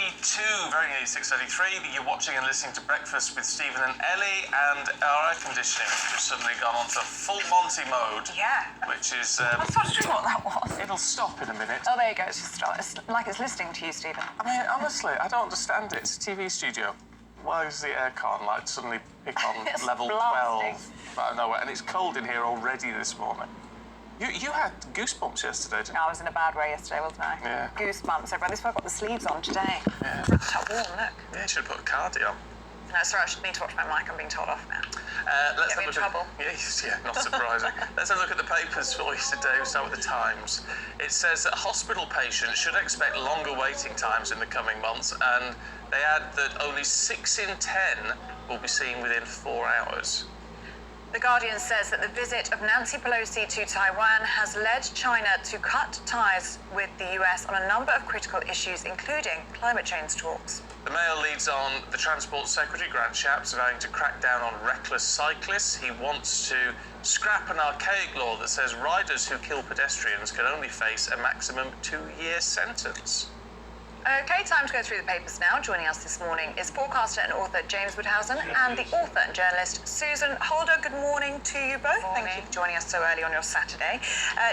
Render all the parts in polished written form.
6:32, very nearly 6:33. You're watching and listening to Breakfast with Stephen and Ellie, and our air conditioning has just suddenly gone on to full Monty mode. Yeah. Which is... I was wondering what that was. It'll stop in a minute. Oh, there you go. It's just it's like it's listening to you, Stephen. I mean, honestly, I don't understand it. It's a TV studio. Why is the aircon like suddenly pick on level 12 out of nowhere? And it's cold in here already this morning. You had goosebumps yesterday, didn't you? I was in a bad way yesterday, wasn't I? Yeah. Goosebumps. Everyone. This is why I've got the sleeves on today. Yeah. It's that warm, look. Yeah, you should have put a cardi on. No, sorry, I should need to watch my mic. I'm being told off now. Let's Get me in trouble. Yeah, not surprising. Let's have a look at the papers for you today. We'll start with the Times. It says that hospital patients should expect longer waiting times in the coming months, and they add that only 6 in 10 will be seen within 4 hours. The Guardian says that the visit of Nancy Pelosi to Taiwan has led China to cut ties with the US on a number of critical issues, including climate change talks. The Mail leads on the Transport Secretary, Grant Shapps, vowing to crack down on reckless cyclists. He wants to scrap an archaic law that says riders who kill pedestrians can only face a maximum 2-year sentence. Okay, time to go through the papers now. Joining us this morning is forecaster and author James Woodhousen and the author and journalist Susan Holder. Good morning to you both. Thank you for joining us so early on your Saturday.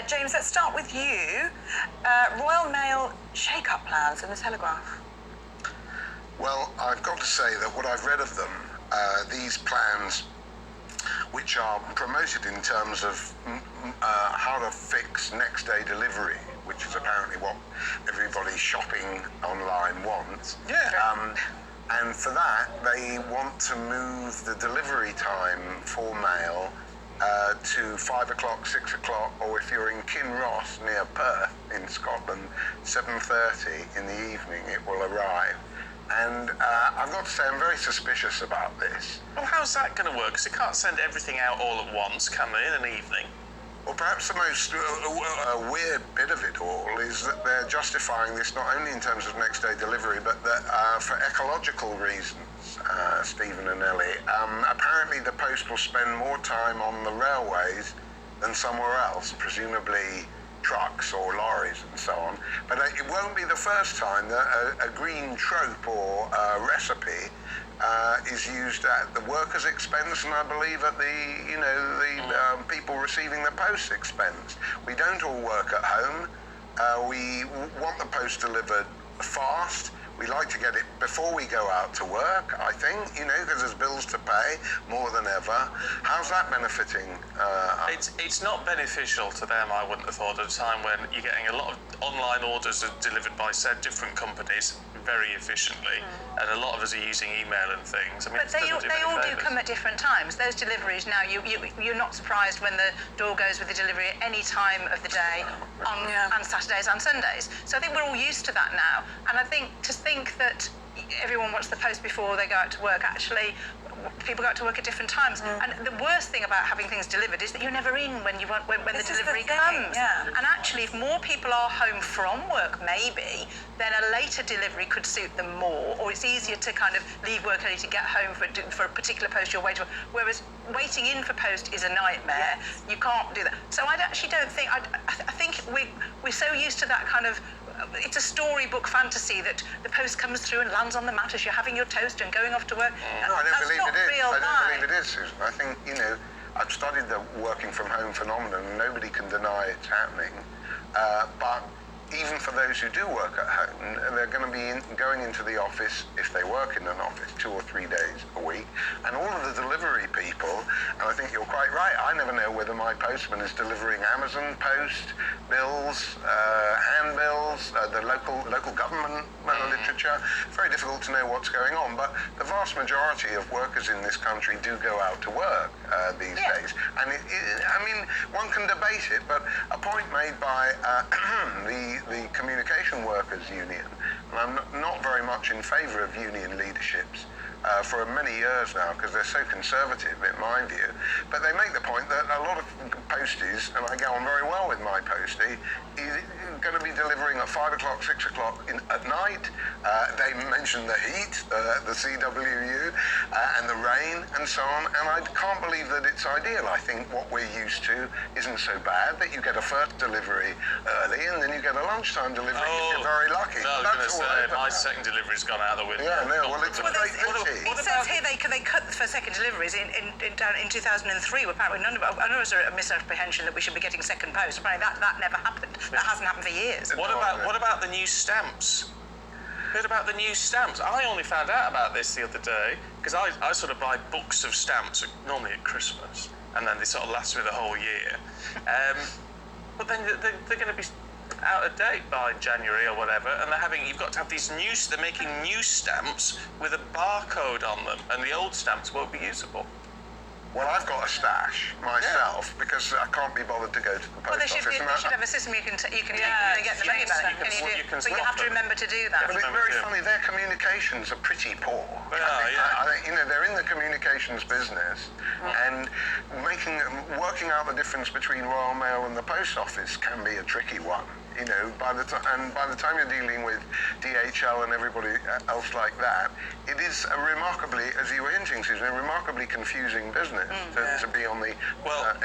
James, let's start with you. Royal Mail shake-up plans in the Telegraph. Well, I've got to say that what I've read of them, these plans, which are promoted in terms of how to fix next-day delivery, which is apparently what everybody shopping online wants. Yeah. And for that, they want to move the delivery time for mail to 5 o'clock, 6 o'clock, or if you're in Kinross near Perth in Scotland, 7:30 in the evening it will arrive. And I've got to say, I'm very suspicious about this. Well, how's that going to work? Because they can't send everything out all at once, can they, in an evening? Well, perhaps the most weird bit of it all is that they're justifying this not only in terms of next-day delivery, but that for ecological reasons, Stephen and Ellie. Apparently the Post will spend more time on the railways than somewhere else, presumably trucks or lorries and so on. But it won't be the first time that a green trope or recipe is used at the workers' expense, and I believe at the people receiving the post's expense. We don't all work at home. We want the post delivered fast. We like to get it before we go out to work, I think, because there's bills to pay more than ever. How's that benefiting? It's not beneficial to them, I wouldn't have thought, at a time when you're getting a lot of online orders delivered by said different companies very efficiently, and a lot of us are using email and things. I mean, but they all do come at different times. Those deliveries now, you're not surprised when the door goes with the delivery at any time of the day on Saturdays and Sundays. So I think we're all used to that now, and I think to think that everyone wants the post before they go out to work, actually people go out to work at different times. And the worst thing about having things delivered is that you're never in when the delivery comes. Yeah. And actually, if more people are home from work, maybe, then a later delivery could suit them more, or it's easier to kind of leave work early to get home for a particular post you're waiting for. Whereas waiting in for post is a nightmare. Yes. You can't do that. So I actually don't think, I think we're so used to that kind of, it's a storybook fantasy that the post comes through and lands on the mat as you're having your toast and going off to work. No, I don't believe it is. Real I don't life. believe it is, Susan. I think, I've studied the working from home phenomenon, and nobody can deny it's happening. But even for those who do work at home, they're going to be going into the office, if they work in an office, 2 or 3 days a week. And all of the delivery people, and I think you're quite right, I never know whether my postman is delivering Amazon post, bills, handbills, the local government literature. Very difficult to know what's going on, but the vast majority of workers in this country do go out to work these days. And I mean, one can debate it, but a point made by the Communication Workers Union, and I'm not very much in favour of union leaderships, for many years now, because they're so conservative in my view. But they make the point that a lot of posties, and I get on very well with my postie, is going to be delivering at 5 o'clock, 6 o'clock at night. They mention the heat, the CWU, and the rain, and so on. And I can't believe that it's ideal. I think what we're used to isn't so bad, that you get a first delivery early, and then you get a lunchtime delivery if you're very lucky. No, I was going to say, my second delivery's gone out the window. Yeah, no, well, it's a great pity. It says here they cut for second deliveries in 2003. Apparently, I know it was a misapprehension that we should be getting second post. Apparently, that never happened. That hasn't happened for years. What about the new stamps? Heard about the new stamps? I only found out about this the other day because I sort of buy books of stamps normally at Christmas, and then they sort of last me the whole year. But then they're going to be out of date by January or whatever, and you've got to have they're making new stamps with a barcode on them, and the old stamps won't be usable. Well, I've got a stash myself because I can't be bothered to go to the post Well, they office. should have a system you can take and get the money back. But you have to remember to do that. But it's very funny, their communications are pretty poor. I think, they're in the communications business, and working out the difference between Royal Mail and the post office can be a tricky one. By the time you're dealing with DHL and everybody else like that, it is a remarkably, as you were hinting, Susan, a remarkably confusing business to be on the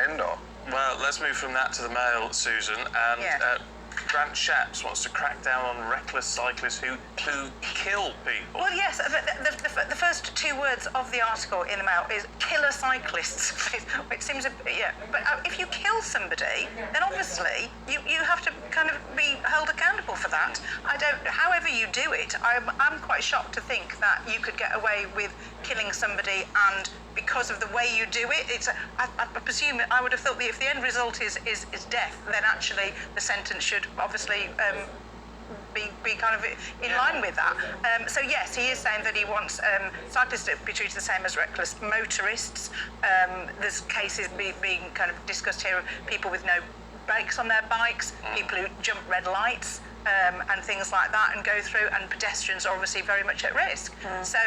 end of. Well, let's move from that to the mail, Susan. And Grant Shapps wants to crack down on reckless cyclists who kill people. Well, yes, the first two words of the article in the Mail is killer cyclists. It seems, but if you kill somebody, then obviously you have to kind of be held accountable for that. However you do it, I'm quite shocked to think that you could get away with killing somebody, and because of the way you do it, I presume, I would have thought that if the end result is death, then actually the sentence should obviously be kind of in line with that. So yes, he is saying that he wants cyclists to be treated the same as reckless motorists. There's cases being kind of discussed here of people with no brakes on their bikes, people who jump red lights, and things like that, and go through, and pedestrians are obviously very much at risk. So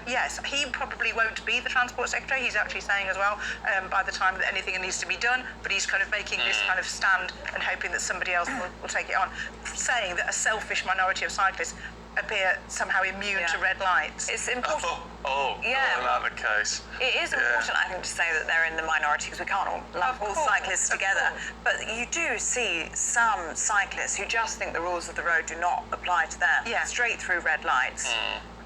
yes, he probably won't be the Transport Secretary. He's actually saying as well, by the time that anything needs to be done, but he's kind of making this kind of stand and hoping that somebody else will take it on, saying that a selfish minority of cyclists appear somehow immune to red lights. It's important. Not the case. It is important, I think, to say that they're in the minority, because we can't all lump all cyclists together. But you do see some cyclists who just think the rules of the road do not apply to them. Straight through red lights.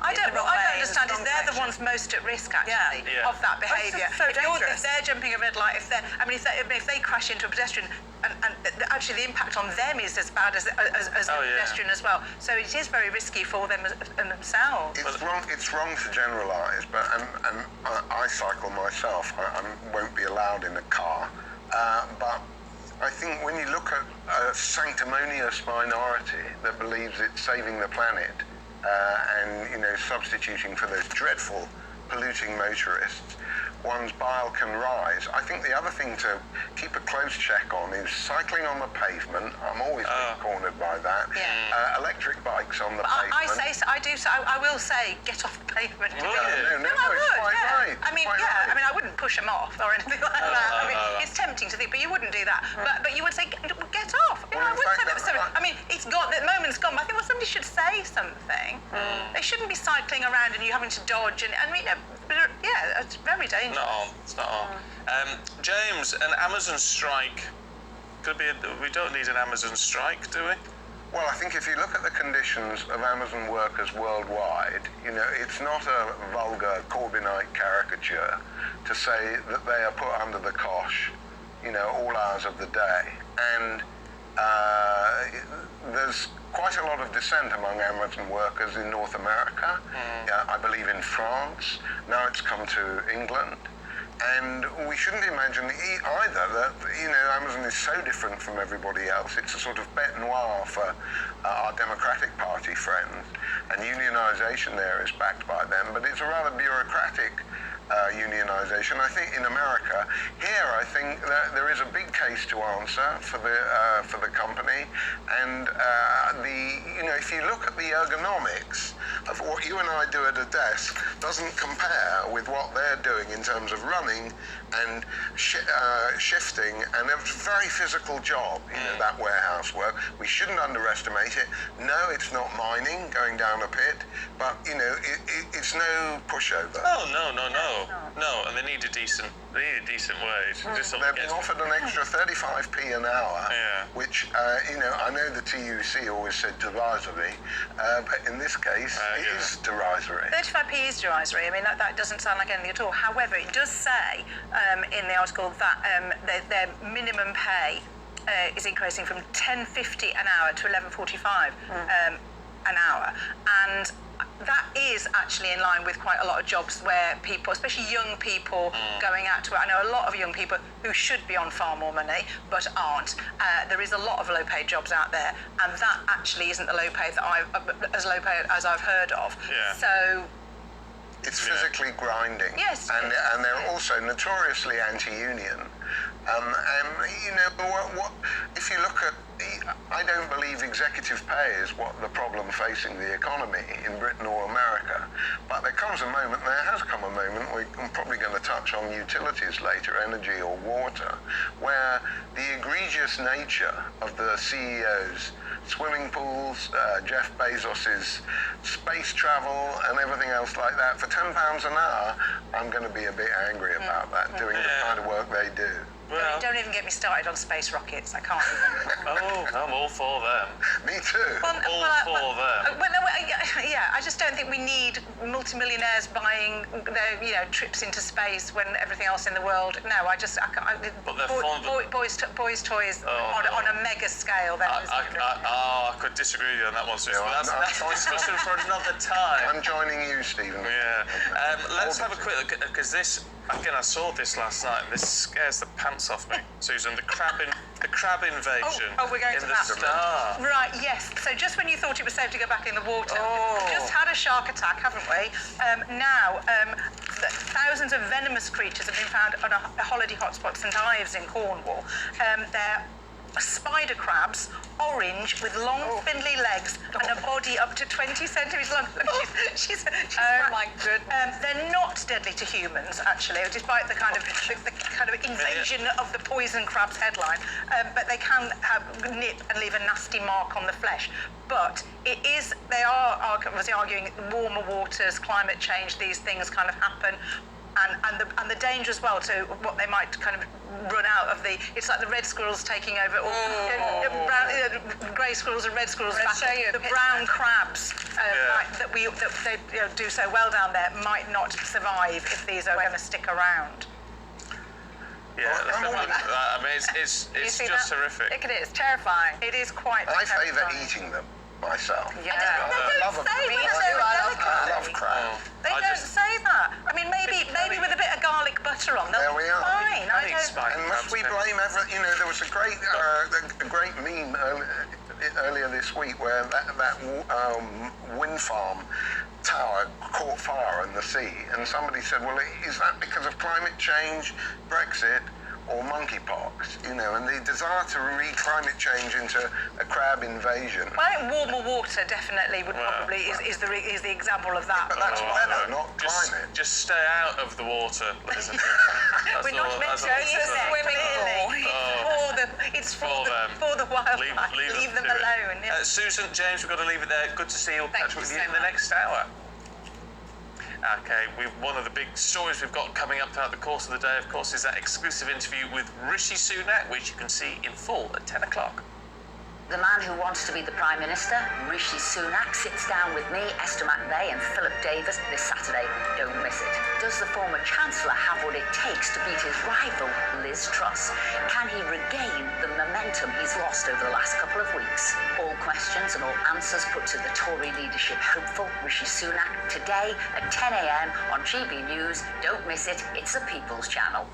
I don't understand is they're the ones most at risk actually of that behaviour. If they're jumping a red light, if they crash into a pedestrian, and actually the impact on them is as bad as the pedestrian as well. So it is very risky for them themselves. It's wrong to generalise, but I cycle myself. I won't be allowed in a car, but I think when you look at a sanctimonious minority that believes it's saving the planet, and substituting for those dreadful polluting motorists, one's bile can rise. I think the other thing to keep a close check on is cycling on the pavement. I'm always being cornered by that. Electric bikes on the pavement. I will say, get off the pavement. No, it's quite right. I wouldn't push them off or anything like that. It's tempting to think, but you wouldn't do that. But you would say, get off. I would say that. It's gone. The moment's gone. But I think somebody should say something. They shouldn't be cycling around and you having to dodge. It's very dangerous. It's not on. James, an Amazon strike could be. We don't need an Amazon strike, do we? Well, I think if you look at the conditions of Amazon workers worldwide, it's not a vulgar Corbynite caricature to say that they are put under the cosh, all hours of the day. And there's quite a lot of dissent among Amazon workers in North America, I believe in France, now it's come to England. And we shouldn't imagine either that, Amazon is so different from everybody else. It's a sort of bête noire for our Democratic Party friends, and unionisation there is backed by them, but it's a rather bureaucratic unionisation. I think in America, here I think that there is a big case to answer for the company, and if you look at the ergonomics of what you and I do at a desk doesn't compare with what they're doing in terms of running and shifting, and it's a very physical job, that warehouse work. We shouldn't underestimate it. No, it's not mining, going down a pit, but, it's no pushover. Oh, no, and they need a decent wage. They're being offered an extra 35p an hour, which, I know the TUC always said derisory, but in this case, it is derisory. 35p is derisory. I mean, that doesn't sound like anything at all. However, it does say in the article that their minimum pay is increasing from £10.50 an hour to £11.45 an hour, and that is actually in line with quite a lot of jobs where people, especially young people, going out to it. I know a lot of young people who should be on far more money but aren't. There is a lot of low-paid jobs out there, and that actually isn't the low pay that as low pay as I've heard of. Yeah. So it's physically grinding. Yes. And they're also notoriously anti-union. If you look at, I don't believe executive pay is what the problem facing the economy in Britain or America. But there has come a moment, I'm probably going to touch on utilities later, energy or water, where the egregious nature of the CEOs, swimming pools, Jeff Bezos's space travel and everything else like that, for £10 an hour, I'm going to be a bit angry about that, doing the kind of work they do. Well, don't even get me started on space rockets. I can't even. Oh, I'm all for them. Me too. For them. I just don't think we need multimillionaires buying their trips into space when everything else in the world. No, I can't. But they're boys' toys on a mega scale. I could disagree with you on that one, Susan. That's a discussion for another time. I'm joining you, Stephen. Yeah. Let's have a quick look, because this, again, I saw this last night, and this scares the pants off me, Susan. The crab invasion we're going in to the that. Star. Right, yes. So just when you thought it was safe to go back in the water, we've just had a shark attack, haven't we? Now, thousands of venomous creatures have been found on a holiday hotspot, St Ives in Cornwall. They're spider crabs, orange, with long, spindly legs and a body up to 20 centimetres long. Look, she's my goodness. They're not deadly to humans, actually, despite the kind of invasion of the poison crabs headline. But they can nip and leave a nasty mark on the flesh. But they are obviously arguing warmer waters, climate change, these things kind of happen. And the danger as well to what they might kind of run out of it's like the red squirrels taking over, or grey squirrels and red squirrels the brown crabs that they do so well down there might not survive if these are going to stick around. Yeah, I mean, it's just horrific. It is terrifying. It is quite I terrifying. favour eating them myself. Yeah. I love crab. They don't say that. I mean, maybe with a bit of garlic butter on, they'll be fine. And must we blame there was a great meme earlier this week where that wind farm tower caught fire in the sea, and somebody said, well, is that because of climate change, Brexit, or monkeypox, and the desire to read climate change into a crab invasion. Well, I think warmer water definitely would probably is the example of that. But that's weather, not climate. Just stay out of the water. We're not meant to be in there, clearly. It's for the wildlife. Leave them alone. Yeah. Susan, James, we've got to leave it there. Good to see you. Thank Catch up you with so you in the much. next hour. Okay, one of the big stories we've got coming up throughout the course of the day, of course, is that exclusive interview with Rishi Sunak, which you can see in full at 10 o'clock. The man who wants to be the Prime Minister, Rishi Sunak, sits down with me, Esther McVeigh and Philip Davis this Saturday. Don't miss it. Does the former Chancellor have what it takes to beat his rival, Liz Truss? Can he regain the momentum he's lost over the last couple of weeks? All questions and all answers put to the Tory leadership hopeful, Rishi Sunak, today at 10 a.m. on GB News. Don't miss it. It's the People's Channel.